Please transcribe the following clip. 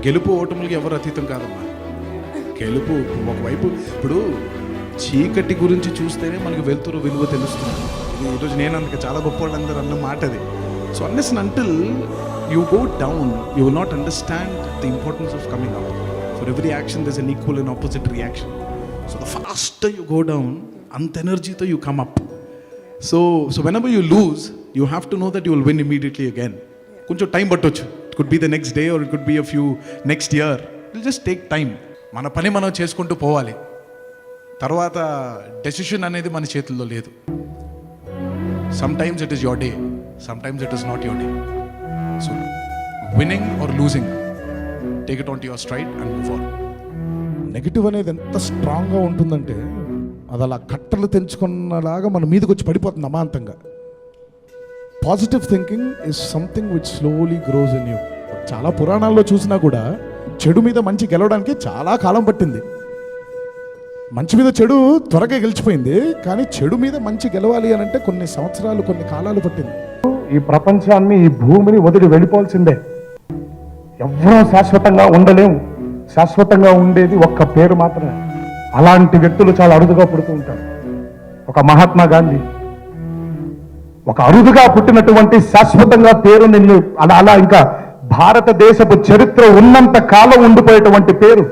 గెలుపు ఓటములకి ఎవరు అతీతం కాదమ్మా. గెలుపు ఒకవైపు ఇప్పుడు చీకటి గురించి చూస్తేనే మనకు వెలుతురు విలువ తెలుస్తుంది. ఇది ఈరోజు నేను అందుకే చాలా గొప్ప వాళ్ళందరూ అన్న మాట అది. So unless and until you go down you will not understand the importance of coming up. For every action there is an equal and opposite reaction. So the faster you go down అంత ఎనర్జీతో you come up. So whenever you lose you have to know that you will win immediately again. కొంచెం time పట్టొచ్చు. It could be the next day or it could be a few next year. It just take time. మన పని మనం చేసుకుంటూ పోవాలి. తర్వాత decision అనేది మన చేతుల్లో లేదు. Some times it is your day, some times it is not your day. So winning or losing, take it on to your stride and move on. Negative అనేది ఎంత స్ట్రాంగ్గా ఉంటుందంటే అది అలా కట్టలు తెంచుకున్నలాగా మన మీదకి వచ్చి పడిపోతుంది అమాంతంగా. Positive thinking is something which slowly gross in you. చాలా పురాణాల్లో చూసినా కూడా చెడు మీద మంచి గెలవడానికి చాలా కాలం పట్టింది. మంచి మీద చెడు త్వరగా గెలిచిపోయింది, కానీ చెడు మీద మంచి గెలవాలి అని అంటే కొన్ని సంవత్సరాలు, కొన్ని కాలాలు పట్టింది. ఈ ప్రపంచాన్ని, ఈ భూమిని వదిలి వెళ్ళిపోవాల్సిందే. ఎవరూ శాశ్వతంగా ఉండలేము. శాశ్వతంగా ఉండేది ఒక్క పేరు మాత్రమే. అలాంటి వ్యక్తులు చాలా అరుదుగా పుడుతూ ఉంటారు. ఒక మహాత్మా గాంధీ ఒక అరుదుగా పుట్టినటువంటి శాశ్వతంగా పేరు నిన్ను అలా ఇంకా భారతదేశపు చరిత్ర ఉన్నంత కాలం ఉండిపోయేటువంటి పేరు.